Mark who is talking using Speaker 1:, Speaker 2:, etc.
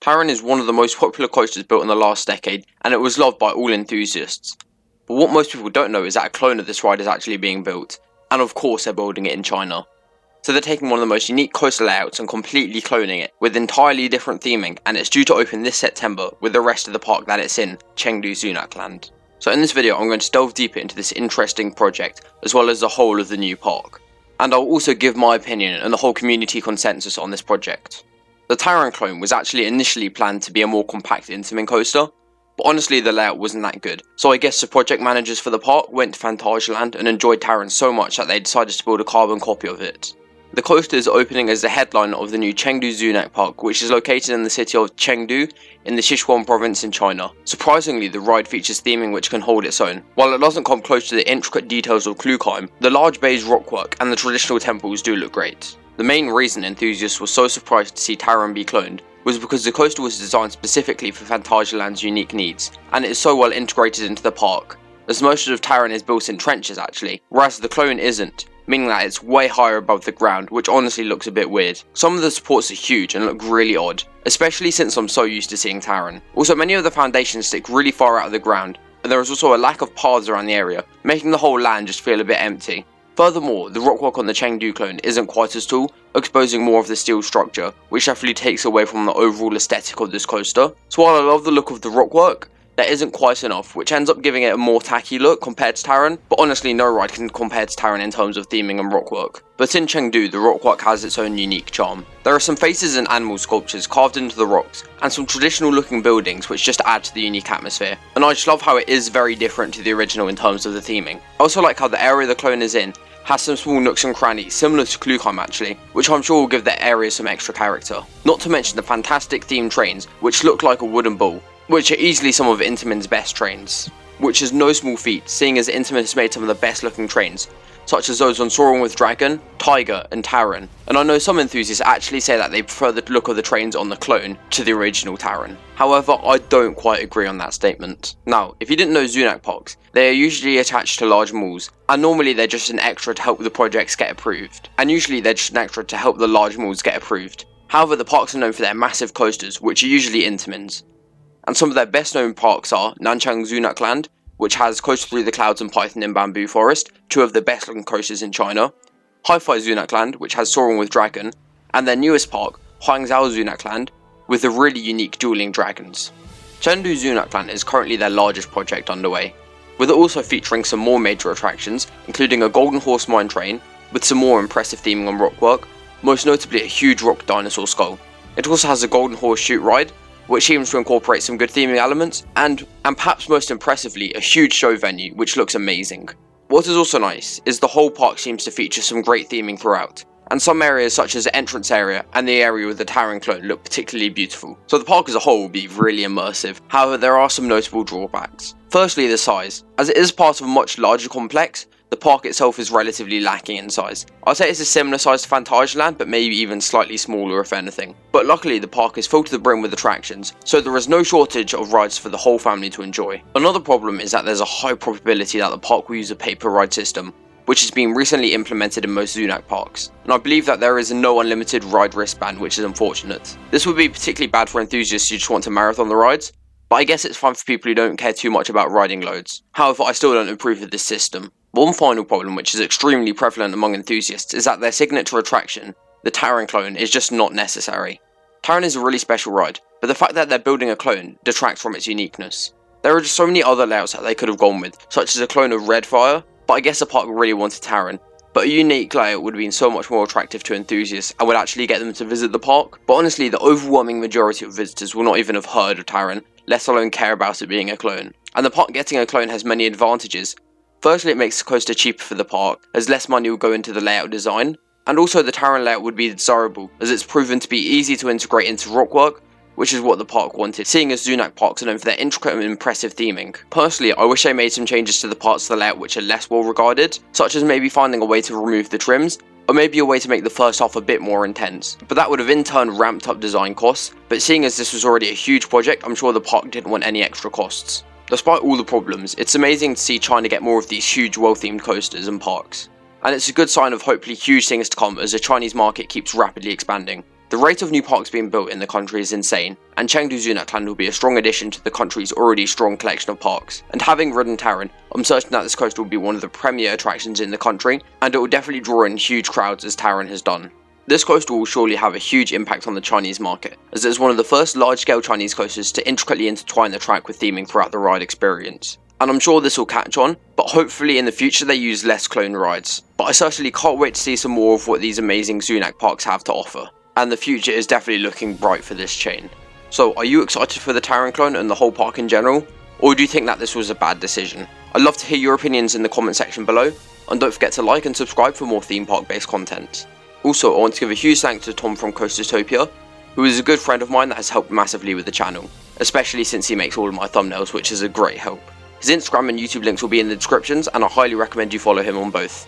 Speaker 1: Taron is one of the most popular coasters built in the last decade, and it was loved by all enthusiasts. But what most people don't know is that a clone of this ride is actually being built, and of course they're building it in China. So they're taking one of the most unique coaster layouts and completely cloning it with entirely different theming, and it's due to open this September with the rest of the park that it's in, Chengdu Sunac land. So in this video I'm going to delve deeper into this interesting project, as well as the whole of the new park. And I'll also give my opinion and the whole community consensus on this project. The Taron clone was actually initially planned to be a more compact Intamin coaster, but honestly the layout wasn't that good, so I guess the project managers for the park went to Phantasialand and enjoyed Taron so much that they decided to build a carbon copy of it. The coaster is opening as the headliner of the new Chengdu Sunac Park, which is located in the city of Chengdu in the Sichuan province in China. Surprisingly, the ride features theming which can hold its own. While it doesn't come close to the intricate details of Klugheim, the large bays rockwork and the traditional temples do look great. The main reason enthusiasts were so surprised to see Taron be cloned was because the coaster was designed specifically for Phantasialand's unique needs, and it is so well integrated into the park, as most of Taron is built in trenches actually, whereas the clone isn't, meaning that it's way higher above the ground, which honestly looks a bit weird. Some of the supports are huge and look really odd, especially since I'm so used to seeing Taron. Also, many of the foundations stick really far out of the ground, and there is also a lack of paths around the area, making the whole land just feel a bit empty. Furthermore, the rockwork on the Chengdu clone isn't quite as tall, exposing more of the steel structure, which definitely takes away from the overall aesthetic of this coaster. So while I love the look of the rockwork, that isn't quite enough, which ends up giving it a more tacky look compared to Taron, but honestly no ride can compare to Taron in terms of theming and rockwork. But in Chengdu, the rockwork has its own unique charm. There are some faces and animal sculptures carved into the rocks, and some traditional looking buildings which just add to the unique atmosphere, and I just love how it is very different to the original in terms of the theming. I also like how the area the clone is in has some small nooks and crannies similar to Klugheim actually, which I'm sure will give the area some extra character. Not to mention the fantastic themed trains, which look like a wooden ball, which are easily some of Intamin's best trains. Which is no small feat, seeing as Intamin has made some of the best looking trains, such as those on Soaring with Dragon, Tiger and Taron, and I know some enthusiasts actually say that they prefer the look of the trains on the clone to the original Taron. However, I don't quite agree on that statement. Now, if you didn't know Sunac parks, they are usually attached to large malls, and normally they're just an extra to help the projects get approved, and usually they're just an extra to help the large malls get approved. However, the parks are known for their massive coasters, which are usually Intamin's. And some of their best known parks are Nanchang Sunac Land, which has Coaster Through the Clouds and Python in Bamboo Forest, two of the best looking coasters in China, Hi-Fi Sunac Land, which has Soaring with Dragon, and their newest park, Huangzhou Sunac Land, with the really unique dueling dragons. Chengdu Sunac Land is currently their largest project underway, with it also featuring some more major attractions, including a Golden Horse mine train, with some more impressive theming on rockwork, most notably a huge rock dinosaur skull. It also has a Golden Horse chute ride, which seems to incorporate some good theming elements, and perhaps most impressively, a huge show venue, which looks amazing. What is also nice is the whole park seems to feature some great theming throughout, and some areas such as the entrance area and the area with the Taron clone look particularly beautiful. So the park as a whole will be really immersive, however there are some notable drawbacks. Firstly, the size. As it is part of a much larger complex, the park itself is relatively lacking in size. I'd say it's a similar size to Phantasialand, but maybe even slightly smaller if anything. But luckily the park is full to the brim with attractions, so there is no shortage of rides for the whole family to enjoy. Another problem is that there's a high probability that the park will use a pay per ride system, which has been recently implemented in most Sunac parks, and I believe that there is a no unlimited ride wristband, which is unfortunate. This would be particularly bad for enthusiasts who just want to marathon the rides, but I guess it's fine for people who don't care too much about riding loads. However, I still don't approve of this system. One final problem which is extremely prevalent among enthusiasts is that their signature attraction, the Taron clone, is just not necessary. Taron is a really special ride, but the fact that they're building a clone detracts from its uniqueness. There are just so many other layouts that they could have gone with, such as a clone of Redfire, but I guess the park really wanted Taron. But a unique layout would have been so much more attractive to enthusiasts and would actually get them to visit the park. But honestly, the overwhelming majority of visitors will not even have heard of Taron, let alone care about it being a clone. And the park getting a clone has many advantages. Firstly, it makes the coaster cheaper for the park, as less money will go into the layout design, and also the Taron layout would be desirable, as it's proven to be easy to integrate into rockwork, which is what the park wanted, seeing as Sunac parks are known for their intricate and impressive theming. Personally, I wish they made some changes to the parts of the layout which are less well regarded, such as maybe finding a way to remove the trims, or maybe a way to make the first half a bit more intense, but that would have in turn ramped up design costs, but seeing as this was already a huge project, I'm sure the park didn't want any extra costs. Despite all the problems, it's amazing to see China get more of these huge well-themed coasters and parks, and it's a good sign of hopefully huge things to come as the Chinese market keeps rapidly expanding. The rate of new parks being built in the country is insane, and Chengdu Sunac Land will be a strong addition to the country's already strong collection of parks. And having ridden Taron, I'm certain that this coaster will be one of the premier attractions in the country, and it will definitely draw in huge crowds as Taron has done. This coaster will surely have a huge impact on the Chinese market, as it is one of the first large-scale Chinese coasters to intricately intertwine the track with theming throughout the ride experience. And I'm sure this will catch on, but hopefully in the future they use less clone rides. But I certainly can't wait to see some more of what these amazing Sunac parks have to offer. And the future is definitely looking bright for this chain. So are you excited for the Taron clone and the whole park in general? Or do you think that this was a bad decision? I'd love to hear your opinions in the comment section below, and don't forget to like and subscribe for more theme park based content. Also, I want to give a huge thanks to Tom from Coastertopia, who is a good friend of mine that has helped massively with the channel, especially since he makes all of my thumbnails, which is a great help. His Instagram and YouTube links will be in the descriptions, and I highly recommend you follow him on both.